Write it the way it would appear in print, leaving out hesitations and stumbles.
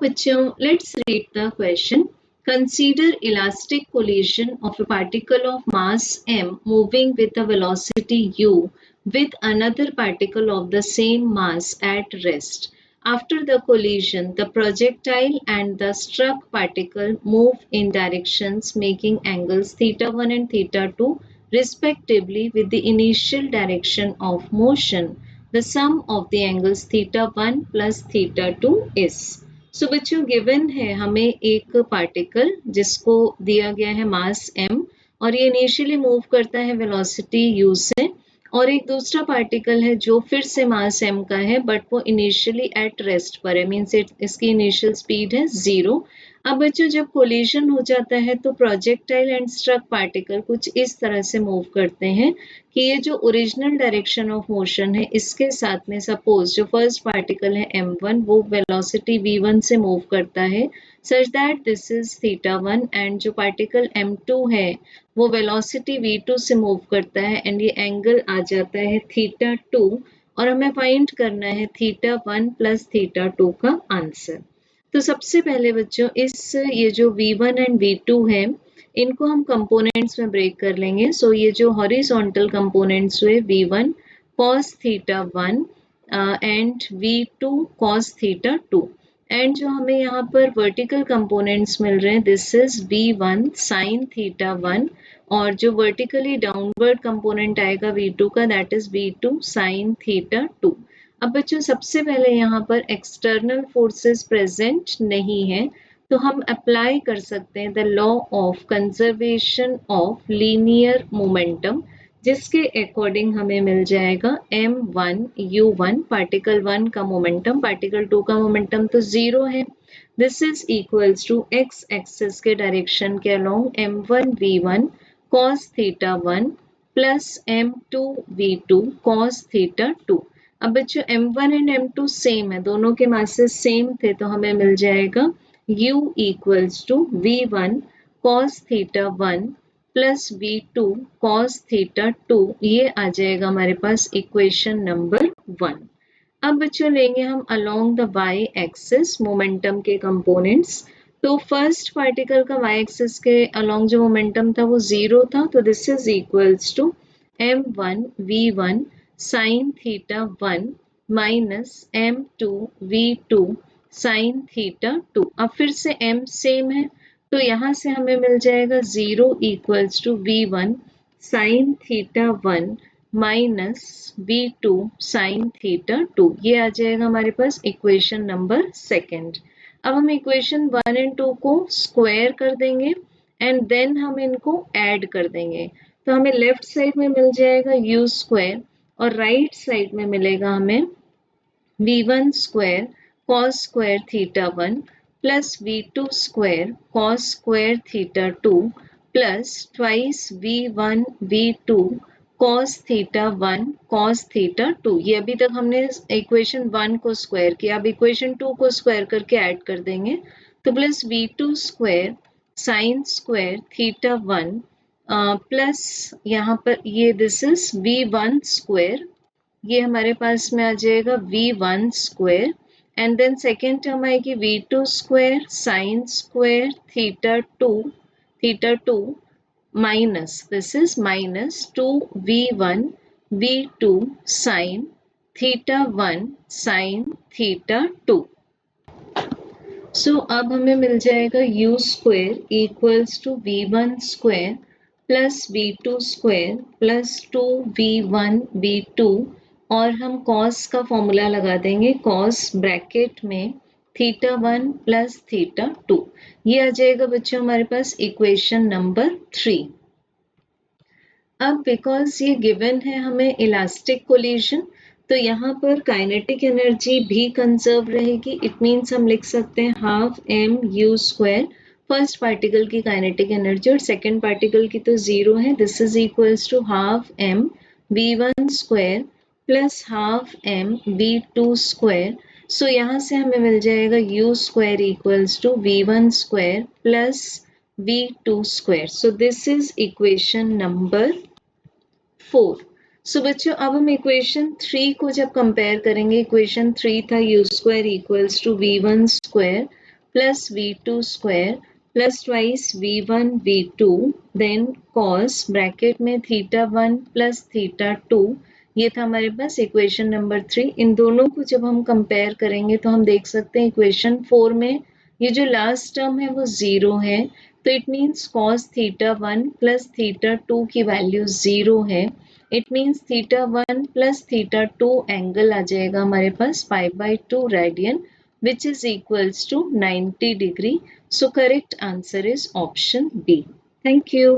बच्चों, let's read the question. Consider elastic collision of a particle of mass m moving with a velocity u with another particle of the same mass at rest. After the collision, the projectile and the struck particle move in directions making angles θ1 and θ2 respectively with the initial direction of motion. The sum of the angles θ1 plus θ2 is. सो बच्चों given है हमें एक particle जिसको दिया गया है मास m और ये इनिशियली मूव करता है वेलोसिटी u से, और एक दूसरा पार्टिकल है जो फिर से मास m का है बट वो इनिशियली एट रेस्ट पर है, मीन्स इसकी इनिशियल स्पीड है 0। अब बच्चों जब कोलिजन हो जाता है तो प्रोजेक्टाइल एंड स्ट्रक पार्टिकल कुछ इस तरह से मूव करते हैं कि ये जो ओरिजिनल डायरेक्शन ऑफ मोशन है इसके साथ में सपोज जो फर्स्ट पार्टिकल है m1 वो वेलोसिटी v1 से मूव करता है such that this is θ1 and जो पार्टिकल m2 है वो वेलोसिटी v2 से मूव करता है एंड ये एंगल आ जाता है θ2 और हमें फाइंड करना है θ1 प्लस θ2 का आंसर। तो सबसे पहले बच्चों इस ये जो v1 एंड v2 है इनको हम कंपोनेंट्स में ब्रेक कर लेंगे। सो ये जो हॉरिजॉन्टल कंपोनेंट्स हुए v1 cos θ1 and v2 cos θ2 and जो हमें यहाँ पर वर्टिकल कंपोनेंट्स मिल रहे हैं दिस इज v1 sin θ1 और जो वर्टिकली डाउनवर्ड कंपोनेंट आएगा v2 का दैट इज v2 sin θ2। अब बच्चों सबसे पहले यहाँ पर एक्सटर्नल फोर्सेस प्रेजेंट नहीं है तो हम अप्लाई कर सकते हैं the law of conservation of linear momentum जिसके अकॉर्डिंग हमें मिल जाएगा m1 u1 पार्टिकल 1 का मोमेंटम, पार्टिकल 2 का मोमेंटम तो 0 है। This is equals to x axis के डायरेक्शन के along m1 v1 cos θ1 plus m2 v2 cos θ2। अब बच्चों m1 एंड m2 सेम है, दोनों के मासेस सेम थे तो हमें मिल जाएगा u equals to v1 cos θ1 plus v2 cos θ2, ये आ जाएगा हमारे पास इक्वेशन नंबर 1। अब बच्चों लेंगे हम along the y axis momentum के कंपोनेंट्स। तो फर्स्ट पार्टिकल का y एक्सिस के अलोंग जो मोमेंटम था वो 0 था तो this is equals to m1 v1 sin θ1 minus m2 v2 sin θ2। अब फिर से m सेम है तो यहाँ से हमें मिल जाएगा 0 equals to v1 sin θ1 minus v2 sin θ2, ये आ जाएगा हमारे पास इक्वेशन नंबर 2। अब हम इक्वेशन 1 एंड 2 को स्क्वायर कर देंगे एंड देन हम इनको ऐड कर देंगे तो हमें लेफ्ट साइड में मिल जाएगा u स्क्वायर और राइट साइड में मिलेगा हमें v1 square cos square θ1 plus v2 square cos square θ2 plus twice v1 v2 cos θ1 cos θ2। ये अभी तक हमने इक्वेशन 1 को स्क्वायर किया, अब इक्वेशन 2 को स्क्वायर करके ऐड कर देंगे तो plus v2 square sin square θ1 plus यहाँ पर ये दिस इज v1 स्क्वायर, ये हमारे पास में आ जाएगा v1 square and then second term आएगी v2 square sin square θ2 minus this is minus 2v1 v2 sin θ1 sin θ2। So अब हमें मिल जाएगा u square equals to v1 square plus v2 square plus 2v1 v2 और हम cos का formula लगा देंगे cos ब्रैकेट में θ1 प्लस θ2, ये आ जाएगा बच्चों हमारे पास इक्वेशन नंबर 3। अब बिकॉज ये गिवन है हमें इलास्टिक कोलिजन तो यहाँ पर काइनेटिक एनर्जी भी कंजर्व रहेगी, इट मीन्स हम लिख सकते हैं half m u square first particle की काइनेटिक एनर्जी और सेकेंड पार्टिकल की तो 0 है, this is equals to half m v1 square plus half m v2 square. So यहाँ से हमें मिल जाएगा u square equals to v1 square plus v2 square. So this is equation number 4। So बच्चों अब हम इक्वेशन 3 को जब कंपेयर करेंगे, इक्वेशन 3 था u square equals to v1 square plus V2 square plus twice V1 V2 then cos bracket में θ1 plus θ2 ये था हमारे पास इक्वेशन नंबर 3। इन दोनों को जब हम कंपेयर करेंगे तो हम देख सकते हैं इक्वेशन 4 में ये जो लास्ट टर्म है वो 0 है, तो इट मीन्स cos θ1 plus θ2 की वैल्यू 0 है। इट मीन्स θ1 plus θ2 एंगल आ जाएगा हमारे पास π/2 radian which is equals to 90 degree. So correct answer is option B. Thank you.